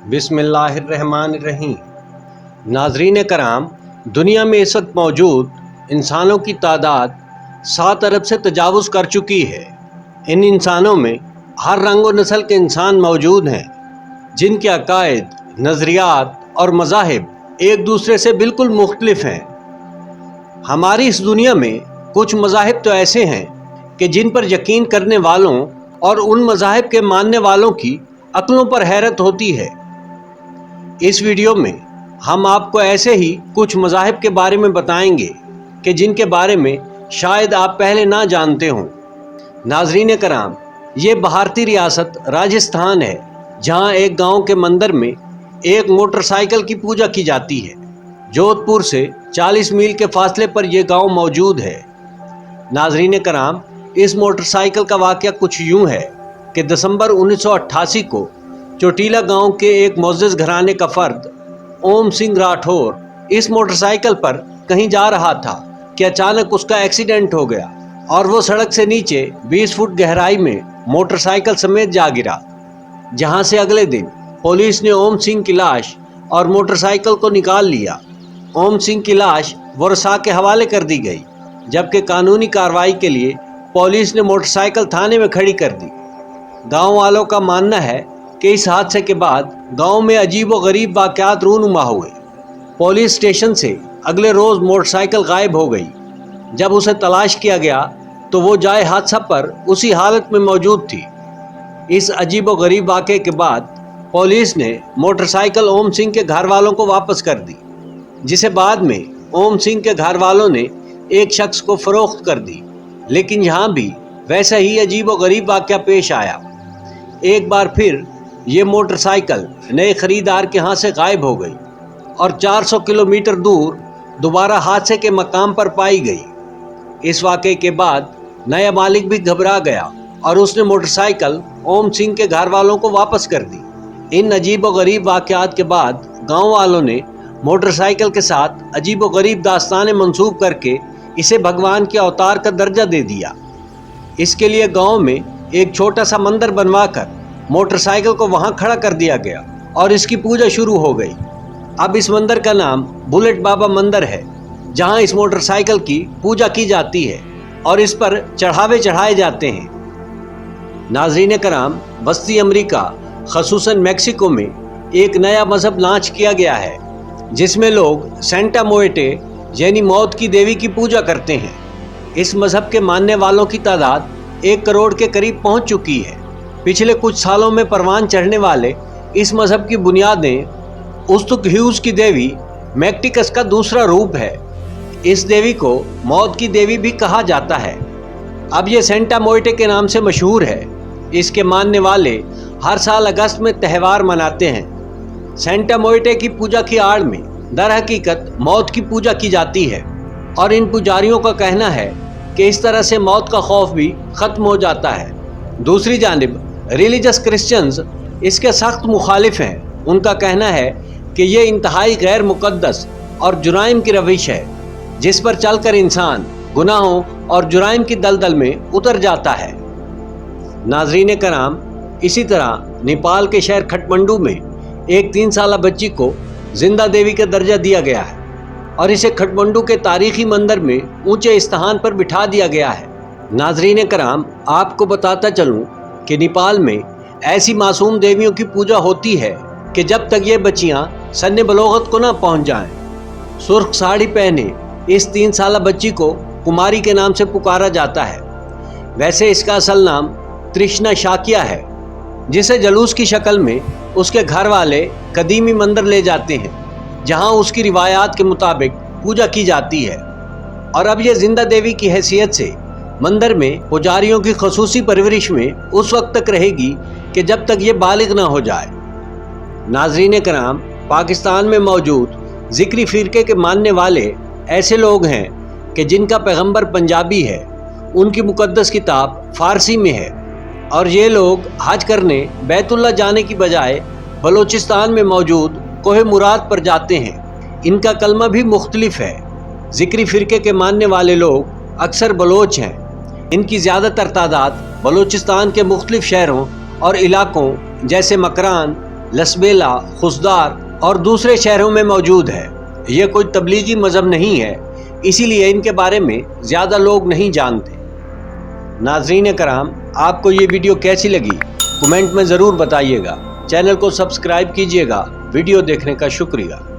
بسم اللہ الرحمن الرحیم۔ ناظرین کرام، دنیا میں اس وقت موجود انسانوں کی تعداد 7 ارب سے تجاوز کر چکی ہے۔ ان انسانوں میں ہر رنگ و نسل کے انسان موجود ہیں، جن کے عقائد، نظریات اور مذاہب ایک دوسرے سے بالکل مختلف ہیں۔ ہماری اس دنیا میں کچھ مذاہب تو ایسے ہیں کہ جن پر یقین کرنے والوں اور ان مذاہب کے ماننے والوں کی عقلوں پر حیرت ہوتی ہے۔ اس ویڈیو میں ہم آپ کو ایسے ہی کچھ مذاہب کے بارے میں بتائیں گے کہ جن کے بارے میں شاید آپ پہلے نہ جانتے ہوں۔ ناظرین کرام، یہ بھارتی ریاست راجستھان ہے، جہاں ایک گاؤں کے مندر میں ایک موٹر سائیکل کی پوجا کی جاتی ہے۔ جودھ پور سے 40 میل کے فاصلے پر یہ گاؤں موجود ہے۔ ناظرین کرام، اس موٹر سائیکل کا واقعہ کچھ یوں ہے کہ دسمبر 1988 کو چوٹیلا گاؤں کے ایک معزز گھرانے کا فرد اوم سنگھ راٹھور اس موٹر سائیکل پر کہیں جا رہا تھا کہ اچانک اس کا ایکسیڈنٹ ہو گیا اور وہ سڑک سے نیچے 20 فٹ گہرائی میں موٹر سائیکل سمیت جا گرا، جہاں سے اگلے دن پولیس نے اوم سنگھ کی لاش اور موٹر سائیکل کو نکال لیا۔ اوم سنگھ کی لاش ورثاء کے حوالے کر دی گئی، جبکہ قانونی کارروائی کے لیے پولیس نے موٹر سائیکل تھانے میں کھڑی کر دی۔ گاؤں والوں کا ماننا ہے کہ اس حادثے کے بعد گاؤں میں عجیب و غریب واقعات رونما ہوئے۔ پولیس اسٹیشن سے اگلے روز موٹر سائیکل غائب ہو گئی۔ جب اسے تلاش کیا گیا تو وہ جائے حادثہ پر اسی حالت میں موجود تھی۔ اس عجیب و غریب واقعے کے بعد پولیس نے موٹر سائیکل اوم سنگھ کے گھر والوں کو واپس کر دی، جسے بعد میں اوم سنگھ کے گھر والوں نے ایک شخص کو فروخت کر دی۔ لیکن یہاں بھی ویسا ہی عجیب و غریب واقعہ پیش آیا۔ ایک بار پھر یہ موٹر سائیکل نئے خریدار کے ہاں سے غائب ہو گئی اور 400 کلومیٹر دور دوبارہ حادثے کے مقام پر پائی گئی۔ اس واقعے کے بعد نیا مالک بھی گھبرا گیا اور اس نے موٹر سائیکل اوم سنگھ کے گھر والوں کو واپس کر دی۔ ان عجیب و غریب واقعات کے بعد گاؤں والوں نے موٹر سائیکل کے ساتھ عجیب و غریب داستانیں منسوب کر کے اسے بھگوان کے اوتار کا درجہ دے دیا۔ اس کے لیے گاؤں میں ایک چھوٹا سا مندر بنوا کر موٹر سائیکل کو وہاں کھڑا کر دیا گیا اور اس کی پوجا شروع ہو گئی۔ اب اس مندر کا نام بلٹ بابا مندر ہے، جہاں اس موٹر سائیکل کی پوجا کی جاتی ہے اور اس پر چڑھاوے چڑھائے جاتے ہیں۔ ناظرین کرام، وسطی امریکہ خصوصاً میکسیکو میں ایک نیا مذہب لانچ کیا گیا ہے، جس میں لوگ سینٹا موئٹے یعنی موت کی دیوی کی پوجا کرتے ہیں۔ اس مذہب کے ماننے والوں کی تعداد 1 کروڑ کے قریب پہنچ چکی ہے۔ پچھلے کچھ سالوں میں پروان چڑھنے والے اس مذہب کی بنیادیں استک ہیوز کی دیوی میکٹیکس کا دوسرا روپ ہے۔ اس دیوی کو موت کی دیوی بھی کہا جاتا ہے۔ اب یہ سینٹا موئٹے کے نام سے مشہور ہے۔ اس کے ماننے والے ہر سال اگست میں تہوار مناتے ہیں۔ سینٹا موئٹے کی پوجا کی آڑ میں در حقیقت موت کی پوجا کی جاتی ہے، اور ان پجاریوں کا کہنا ہے کہ اس طرح سے موت کا خوف بھی ختم ہو جاتا ہے۔ دوسری جانب ریلیجس کرسچنز اس کے سخت مخالف ہیں۔ ان کا کہنا ہے کہ یہ انتہائی غیر مقدس اور جرائم کی روش ہے، جس پر چل کر انسان گناہوں اور جرائم کی دلدل میں اتر جاتا ہے۔ ناظرین کرام، اسی طرح نیپال کے شہر کھٹمنڈو میں ایک 3 سالہ بچی کو زندہ دیوی کا درجہ دیا گیا ہے اور اسے کھٹمنڈو کے تاریخی مندر میں اونچے استحان پر بٹھا دیا گیا ہے۔ ناظرین کرام، آپ کو بتاتا چلوں کہ نیپال میں ایسی معصوم دیویوں کی پوجا ہوتی ہے کہ جب تک یہ بچیاں سن بلوغت کو نہ پہنچ جائیں۔ سرخ ساڑی پہنے اس 3 سالہ بچی کو کماری کے نام سے پکارا جاتا ہے۔ ویسے اس کا اصل نام ترشنا شاکیا ہے، جسے جلوس کی شکل میں اس کے گھر والے قدیمی مندر لے جاتے ہیں، جہاں اس کی روایات کے مطابق پوجا کی جاتی ہے۔ اور اب یہ زندہ دیوی کی حیثیت سے مندر میں پجاریوں کی خصوصی پرورش میں اس وقت تک رہے گی کہ جب تک یہ بالغ نہ ہو جائے۔ ناظرین کرام، پاکستان میں موجود ذکری فرقے کے ماننے والے ایسے لوگ ہیں کہ جن کا پیغمبر پنجابی ہے، ان کی مقدس کتاب فارسی میں ہے، اور یہ لوگ حج کرنے بیت اللہ جانے کی بجائے بلوچستان میں موجود کوہ مراد پر جاتے ہیں۔ ان کا کلمہ بھی مختلف ہے۔ ذکری فرقے کے ماننے والے لوگ اکثر بلوچ ہیں۔ ان کی زیادہ تر تعداد بلوچستان کے مختلف شہروں اور علاقوں جیسے مکران، لسبیلا، خضدار اور دوسرے شہروں میں موجود ہے۔ یہ کوئی تبلیغی مذہب نہیں ہے، اسی لیے ان کے بارے میں زیادہ لوگ نہیں جانتے۔ ناظرین کرام، آپ کو یہ ویڈیو کیسی لگی کمنٹ میں ضرور بتائیے گا۔ چینل کو سبسکرائب کیجیے گا۔ ویڈیو دیکھنے کا شکریہ۔